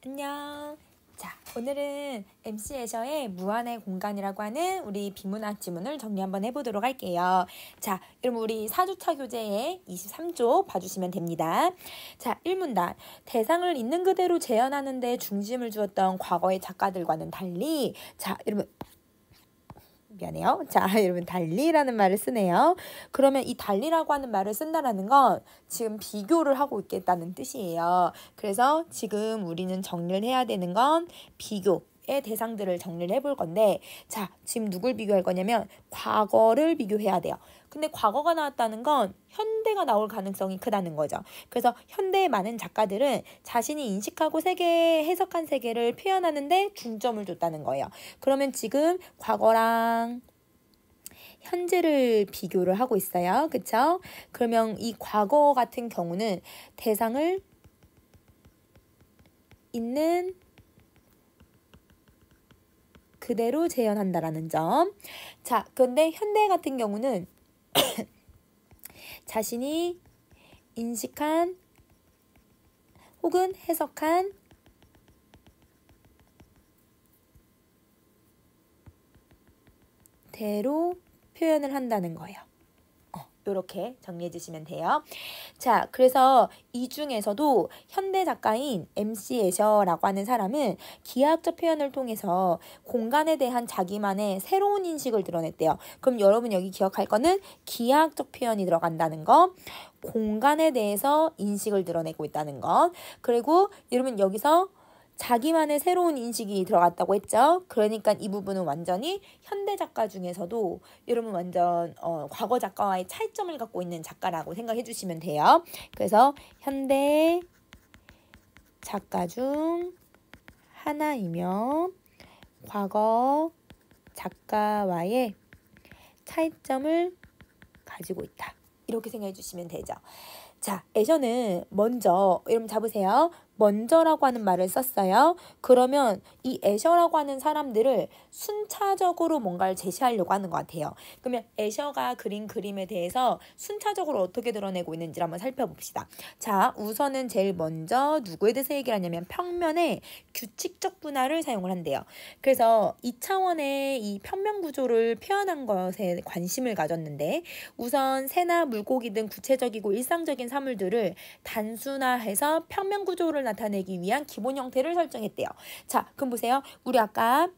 안녕. 자, 오늘은 MC 애셔의 무한의 공간이라고 하는 우리 비문학 지문을 정리 한번 해보도록 할게요. 자, 여러분 우리 4주차 교재의 23쪽 봐주시면 됩니다. 자, 1문단. 대상을 있는 그대로 재현하는 데 중심을 주었던 과거의 작가들과는 달리, 자, 여러분 미안해요. 자, 여러분 달리라는 말을 쓰네요. 그러면 이 달리라고 하는 말을 쓴다라는 건 지금 비교를 하고 있겠다는 뜻이에요. 그래서 지금 우리는 정리를 해야 되는 건 비교의 대상들을 정리를 해볼 건데, 자, 지금 누굴 비교할 거냐면 과거를 비교해야 돼요. 근데 과거가 나왔다는 건 현대가 나올 가능성이 크다는 거죠. 그래서 현대의 많은 작가들은 자신이 인식하고 해석한 세계를 표현하는데 중점을 줬다는 거예요. 그러면 지금 과거랑 현재를 비교를 하고 있어요. 그쵸? 그러면 이 과거 같은 경우는 대상을 있는 그대로 재현한다라는 점. 자, 근데 현대 같은 경우는 자신이 인식한 혹은 해석한 대로 표현을 한다는 거예요. 이렇게 정리해 주시면 돼요. 자, 그래서 이 중에서도 현대 작가인 MC 애셔라고 하는 사람은 기하학적 표현을 통해서 공간에 대한 자기만의 새로운 인식을 드러냈대요. 그럼 여러분 여기 기억할 거는 기하학적 표현이 들어간다는 거, 공간에 대해서 인식을 드러내고 있다는 거, 그리고 여러분 여기서 자기만의 새로운 인식이 들어갔다고 했죠. 그러니까 이 부분은 완전히 현대 작가 중에서도 여러분 완전 과거 작가와의 차이점을 갖고 있는 작가라고 생각해 주시면 돼요. 그래서 현대 작가 중 하나이며 과거 작가와의 차이점을 가지고 있다. 이렇게 생각해 주시면 되죠. 자, 애셔는 먼저, 여러분 잡으세요. 먼저라고 하는 말을 썼어요. 그러면 이 애셔라고 하는 사람들을 순차적으로 뭔가를 제시하려고 하는 것 같아요. 그러면 애셔가 그린 그림에 대해서 순차적으로 어떻게 드러내고 있는지 한번 살펴봅시다. 자, 우선은 제일 먼저 누구에 대해서 얘기를 하냐면 평면의 규칙적 분할을 사용을 한대요. 그래서 2차원의 이 평면 구조를 표현한 것에 관심을 가졌는데, 우선 새나 물고기 등 구체적이고 일상적인 사물들을 단순화해서 평면 구조를 나타내기 위한 기본 형태를 설정했대요. 자, 그럼 보세요. 우리 아까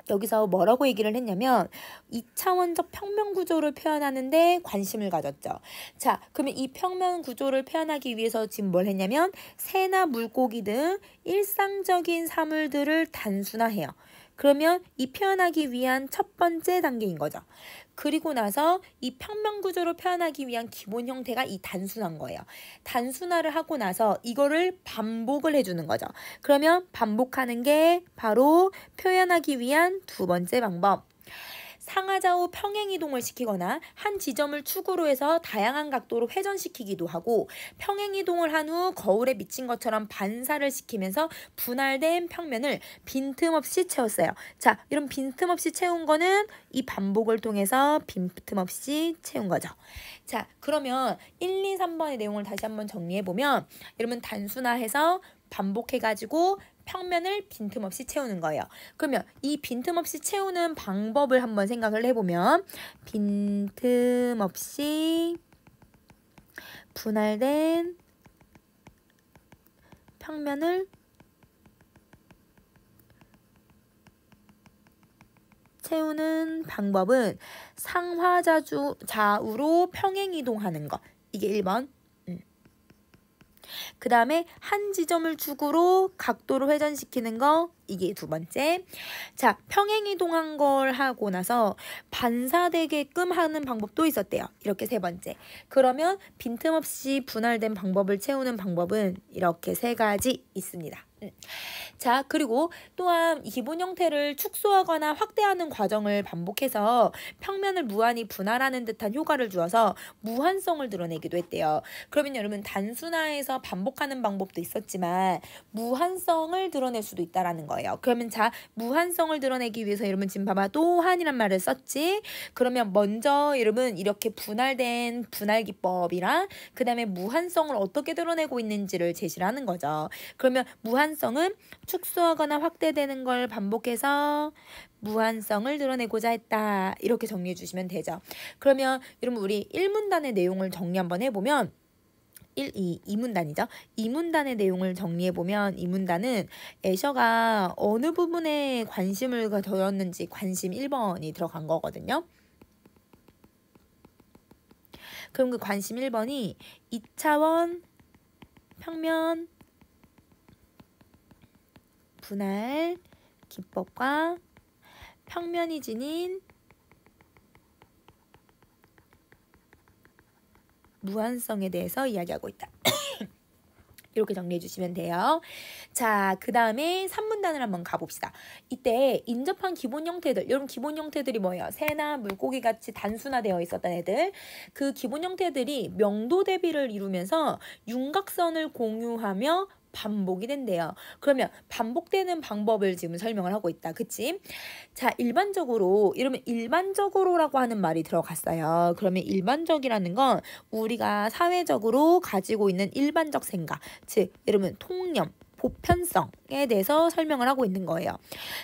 여기서 뭐라고 얘기를 했냐면 2차원적 평면 구조를 표현하는데 관심을 가졌죠. 자, 그러면 이 평면 구조를 표현하기 위해서 지금 뭘 했냐면 새나 물고기 등 일상적인 사물들을 단순화해요. 그러면 이 표현하기 위한 첫 번째 단계인 거죠. 그리고 나서 이 평면 구조를 표현하기 위한 기본 형태가 이 단순한 거예요. 단순화를 하고 나서 이거를 반복을 해주는 거죠. 그러면 반복하는 게 바로 표현하기 위한 두 번째 방법. 상하좌우 평행이동을 시키거나 한 지점을 축으로 해서 다양한 각도로 회전시키기도 하고, 평행이동을 한 후 거울에 비친 것처럼 반사를 시키면서 분할된 평면을 빈틈없이 채웠어요. 자, 이런 빈틈없이 채운 거는 이 반복을 통해서 빈틈없이 채운 거죠. 자, 그러면 1, 2, 3번의 내용을 다시 한번 정리해보면, 여러분 단순화해서 반복해가지고 평면을 빈틈없이 채우는 거예요. 그러면 이 빈틈없이 채우는 방법을 한번 생각을 해보면, 빈틈없이 분할된 평면을 채우는 방법은 상하좌우로 평행이동하는 거. 이게 1번. 그 다음에 한 지점을 축으로 각도로 회전시키는 거, 이게 두 번째. 자, 평행이동한 걸 하고 나서 반사되게끔 하는 방법도 있었대요. 이렇게 세 번째. 그러면 빈틈없이 분할된 방법을 채우는 방법은 이렇게 세 가지 있습니다. 자, 그리고 또한 기본 형태를 축소하거나 확대하는 과정을 반복해서 평면을 무한히 분할하는 듯한 효과를 주어서 무한성을 드러내기도 했대요. 그러면 여러분 단순화해서 반복하는 방법도 있었지만 무한성을 드러낼 수도 있다라는 거예요. 그러면 자, 무한성을 드러내기 위해서 여러분 지금 봐봐, 또한이란 말을 썼지. 그러면 먼저 여러분 이렇게 분할된 분할 기법이랑 그 다음에 무한성을 어떻게 드러내고 있는지를 제시를 하는 거죠. 그러면 무한 무한성은 축소하거나 확대되는 걸 반복해서 무한성을 드러내고자 했다. 이렇게 정리해 주시면 되죠. 그러면 여러분 우리 1문단의 내용을 정리 한번 해보면 2문단이죠. 2문단의 내용을 정리해보면 이 문단은 애셔가 어느 부분에 관심을 둬였는지 관심 1번이 들어간 거거든요. 그럼 그 관심 1번이 2차원 평면 분할 기법과 평면이 지닌 무한성에 대해서 이야기하고 있다. 이렇게 정리해 주시면 돼요. 자, 그 다음에 3문단을 한번 가봅시다. 이때 인접한 기본 형태들, 여러분 기본 형태들이 뭐예요? 새나 물고기 같이 단순화되어 있었던 애들. 그 기본 형태들이 명도 대비를 이루면서 윤곽선을 공유하며 반복이 된대요. 그러면 반복되는 방법을 지금 설명을 하고 있다. 그치? 자, 일반적으로 이러면 일반적으로라고 하는 말이 들어갔어요. 그러면 일반적이라는 건 우리가 사회적으로 가지고 있는 일반적 생각, 즉 여러분 통념, 보편성에 대해서 설명을 하고 있는 거예요.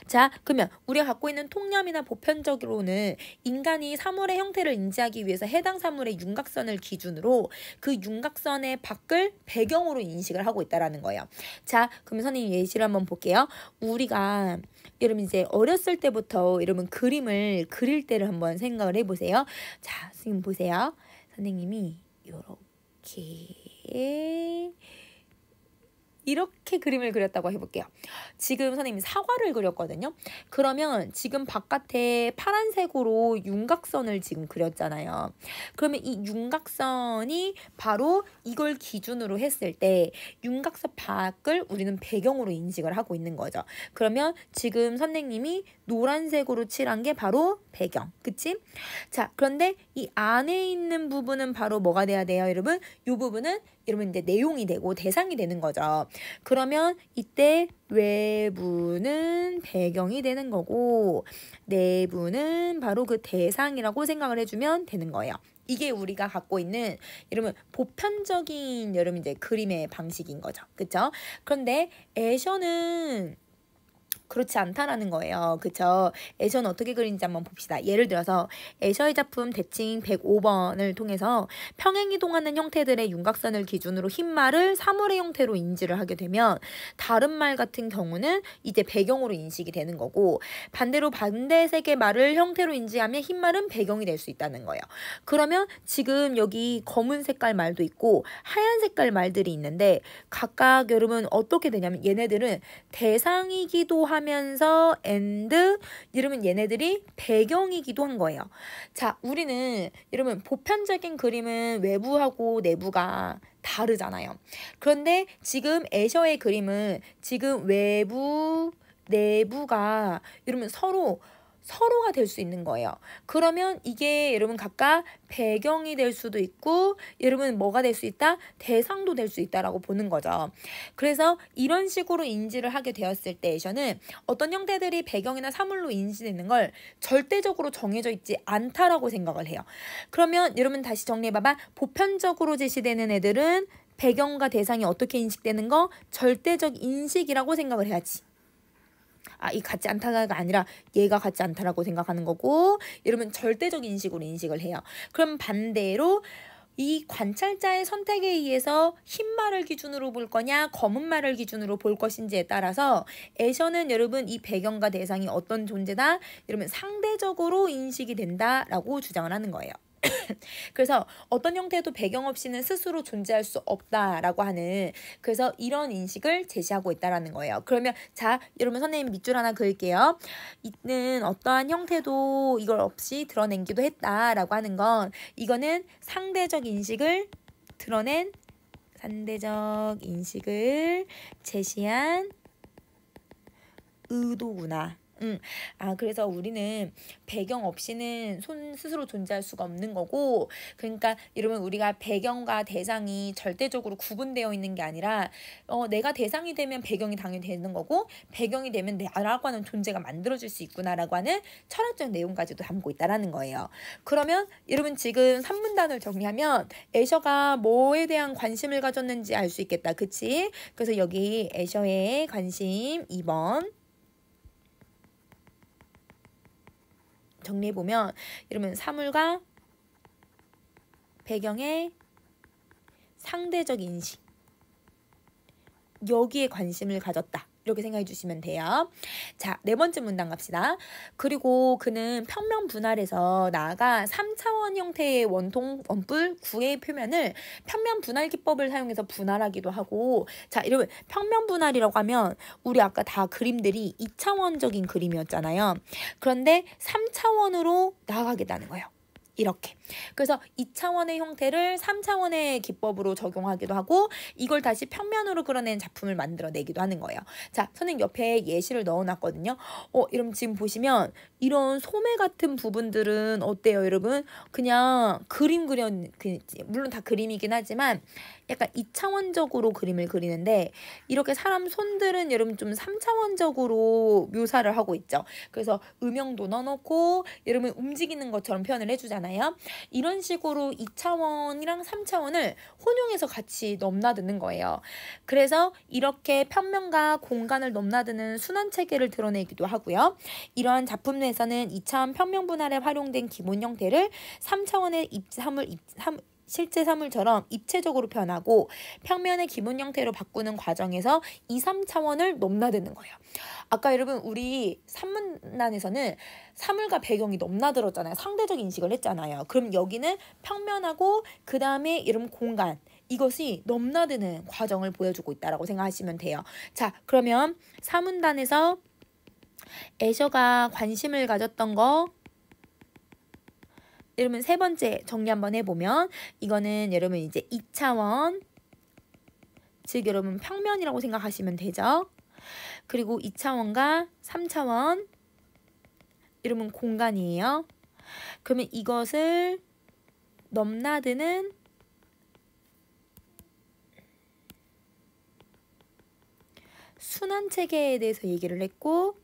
자, 그러면 우리가 갖고 있는 통념이나 보편적으로는 인간이 사물의 형태를 인지하기 위해서 해당 사물의 윤곽선을 기준으로 그 윤곽선의 밖을 배경으로 인식을 하고 있다라는 거예요. 자, 그럼 선생님 예시를 한번 볼게요. 우리가 여러분 이제 어렸을 때부터 여러분 그림을 그릴 때를 한번 생각을 해보세요. 자, 선생님 보세요. 선생님이 이렇게 그림을 그렸다고 해볼게요. 지금 선생님이 사과를 그렸거든요. 그러면 지금 바깥에 파란색으로 윤곽선을 지금 그렸잖아요. 그러면 이 윤곽선이 바로 이걸 기준으로 했을 때 윤곽선 밖을 우리는 배경으로 인식을 하고 있는 거죠. 그러면 지금 선생님이 노란색으로 칠한 게 바로 배경. 그치? 자, 그런데 이 안에 있는 부분은 바로 뭐가 돼야 돼요, 여러분? 이 부분은 여러분 이제 내용이 되고 대상이 되는 거죠. 그러면 이때 외부는 배경이 되는 거고 내부는 바로 그 대상이라고 생각을 해주면 되는 거예요. 이게 우리가 갖고 있는 여러분 보편적인 여러분 이제 그림의 방식인 거죠. 그쵸? 그런데 애셔는 그렇지 않다라는 거예요. 그쵸? 애셔는 어떻게 그리는지 한번 봅시다. 예를 들어서 애셔의 작품 대칭 105번을 통해서 평행이동하는 형태들의 윤곽선을 기준으로 흰 말을 사물의 형태로 인지를 하게 되면 다른 말 같은 경우는 이제 배경으로 인식이 되는 거고 반대로 반대색의 말을 형태로 인지하면 흰 말은 배경이 될 수 있다는 거예요. 그러면 지금 여기 검은 색깔 말도 있고 하얀 색깔 말들이 있는데 각각 여러분 어떻게 되냐면 얘네들은 대상이기도 하면서 여러분 얘네들이 배경이기도 한 거예요. 자, 우리는 여러분 보편적인 그림은 외부하고 내부가 다르잖아요. 그런데 지금 애셔의 그림은 지금 외부, 내부가 여러분 서로가 될 수 있는 거예요. 그러면 이게 여러분 각각 배경이 될 수도 있고 여러분 뭐가 될 수 있다? 대상도 될 수 있다라고 보는 거죠. 그래서 이런 식으로 인지를 하게 되었을 때 애셔는 어떤 형태들이 배경이나 사물로 인지되는 걸 절대적으로 정해져 있지 않다라고 생각을 해요. 그러면 여러분 다시 정리해봐봐. 보편적으로 제시되는 애들은 배경과 대상이 어떻게 인식되는 거? 절대적 인식이라고 생각을 해야지. 이 같지 않다가 아니라 얘가 같지 않다라고 생각하는 거고 여러분 절대적 인식으로 인식을 해요. 그럼 반대로 이 관찰자의 선택에 의해서 흰 말을 기준으로 볼 거냐 검은 말을 기준으로 볼 것인지에 따라서 애셔는 여러분 이 배경과 대상이 어떤 존재다? 여러분 상대적으로 인식이 된다라고 주장을 하는 거예요. 그래서 어떤 형태도 배경 없이는 스스로 존재할 수 없다라고 하는 그래서 이런 인식을 제시하고 있다라는 거예요. 그러면 자, 여러분 선생님 밑줄 하나 그을게요. 이는 어떠한 형태도 이걸 없이 드러내기도 했다라고 하는 건 이거는 상대적 인식을 드러낸 상대적 인식을 제시한 의도구나. 그래서 우리는 배경 없이는 스스로 존재할 수가 없는 거고, 그러니까 여러분 우리가 배경과 대상이 절대적으로 구분되어 있는 게 아니라 내가 대상이 되면 배경이 당연히 되는 거고, 배경이 되면 나라고 하는 존재가 만들어질 수 있구나라고 하는 철학적 내용까지도 담고 있다라는 거예요. 그러면 여러분 지금 3문단을 정리하면 애셔가 뭐에 대한 관심을 가졌는지 알 수 있겠다. 그치? 그래서 여기 애셔의 관심 2번 정리해보면 여러분 사물과 배경의 상대적 인식, 여기에 관심을 가졌다. 이렇게 생각해 주시면 돼요. 자, 네 번째 문단 갑시다. 그리고 그는 평면 분할에서 나아가 3차원 형태의 원뿔 구의 표면을 평면 분할 기법을 사용해서 분할하기도 하고, 자, 여러분 평면 분할이라고 하면 우리 아까 다 그림들이 2차원적인 그림이었잖아요. 그런데 3차원으로 나아가겠다는 거예요. 이렇게. 그래서 2차원의 형태를 3차원의 기법으로 적용하기도 하고, 이걸 다시 평면으로 그려낸 작품을 만들어내기도 하는 거예요. 자, 선생님 옆에 예시를 넣어놨거든요. 여러분 지금 보시면 이런 소매 같은 부분들은 어때요, 여러분? 그냥 그림 물론 다 그림이긴 하지만 약간 2차원적으로 그림을 그리는데, 이렇게 사람 손들은 여러분 좀 3차원적으로 묘사를 하고 있죠. 그래서 음영도 넣어놓고 여러분 움직이는 것처럼 표현을 해주잖아요. 이런 식으로 2차원이랑 3차원을 혼용해서 같이 넘나드는 거예요. 그래서 이렇게 평면과 공간을 넘나드는 순환 체계를 드러내기도 하고요. 이러한 작품 내에서는 2차원 평면 분할에 활용된 기본 형태를 3차원의 실제 사물처럼 입체적으로 표현하고, 평면의 기본 형태로 바꾸는 과정에서 2, 3차원을 넘나드는 거예요. 아까 여러분 우리 3문단에서는 사물과 배경이 넘나들었잖아요. 상대적 인식을 했잖아요. 그럼 여기는 평면하고 그 다음에 여러분 공간, 이것이 넘나드는 과정을 보여주고 있다라고 생각하시면 돼요. 자, 그러면 3문단에서 애셔가 관심을 가졌던 거, 여러분 세 번째 정리 한번 해보면, 이거는 여러분 이제 2차원, 즉 여러분 평면이라고 생각하시면 되죠. 그리고 2차원과 3차원, 여러분 공간이에요. 그러면 이것을 넘나드는 순환 체계에 대해서 얘기를 했고,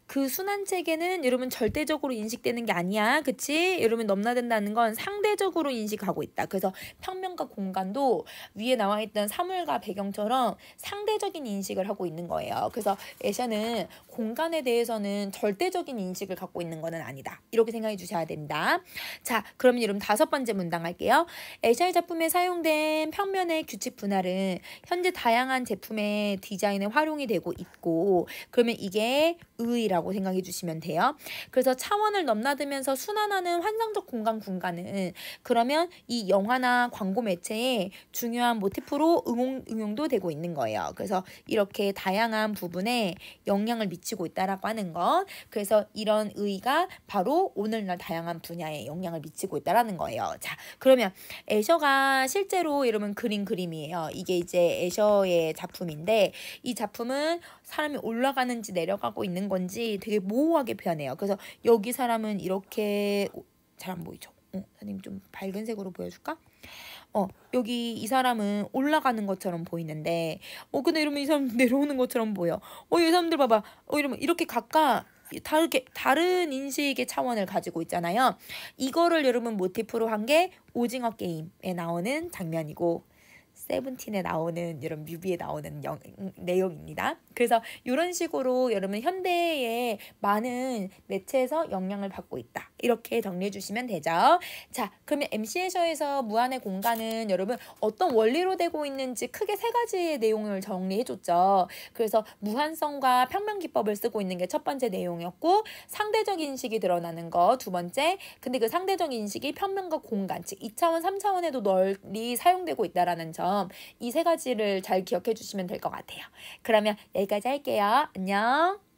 그 순환 체계는 여러분 절대적으로 인식되는 게 아니야. 그치? 여러분 넘나든다는 건 상대적으로 인식하고 있다. 그래서 평면과 공간도 위에 나와 있던 사물과 배경처럼 상대적인 인식을 하고 있는 거예요. 그래서 애셔는 공간에 대해서는 절대적인 인식을 갖고 있는 거는 아니다. 이렇게 생각해 주셔야 됩니다. 자, 그럼 여러분 다섯 번째 문단 할게요. 애셔의 작품에 사용된 평면의 규칙 분할은 현재 다양한 제품의 디자인에 활용이 되고 있고, 그러면 이게 의라고 생각해 주시면 돼요. 그래서 차원을 넘나들면서 순환하는 환상적 공간은 그러면 이 영화나 광고 매체의 중요한 모티프로 응용도 되고 있는 거예요. 그래서 이렇게 다양한 부분에 영향을 미치고 있다라고 하는 것. 그래서 이런 의의가 바로 오늘날 다양한 분야에 영향을 미치고 있다라는 거예요. 자, 그러면 애셔가 실제로 여러분 그린 그림이에요. 이게 이제 애셔의 작품인데, 이 작품은 사람이 올라가는지 내려가고 있는 건지 되게 모호하게 표현해요. 그래서 여기 사람은 이렇게 잘 안 보이죠? 선생님 좀 밝은 색으로 보여줄까? 여기 이 사람은 올라가는 것처럼 보이는데, 근데 이러면 이 사람 내려오는 것처럼 보여. 이 사람들 봐봐. 이러면 이렇게 각각 다른 인식의 차원을 가지고 있잖아요. 이거를 여러분 모티프로 한 게 오징어 게임에 나오는 장면이고, 세븐틴에 나오는 이런 뮤비에 나오는 내용입니다. 그래서 이런 식으로 여러분 현대의 많은 매체에서 영향을 받고 있다. 이렇게 정리해 주시면 되죠. 자, 그러면 MC 애셔에서 무한의 공간은 여러분 어떤 원리로 되고 있는지 크게 세 가지의 내용을 정리해 줬죠. 그래서 무한성과 평면 기법을 쓰고 있는 게 첫 번째 내용이었고, 상대적 인식이 드러나는 거 두 번째. 근데 그 상대적 인식이 평면과 공간, 즉 2차원, 3차원에도 널리 사용되고 있다라는 점, 이 세 가지를 잘 기억해 주시면 될 것 같아요. 그러면 여기까지 할게요. 안녕.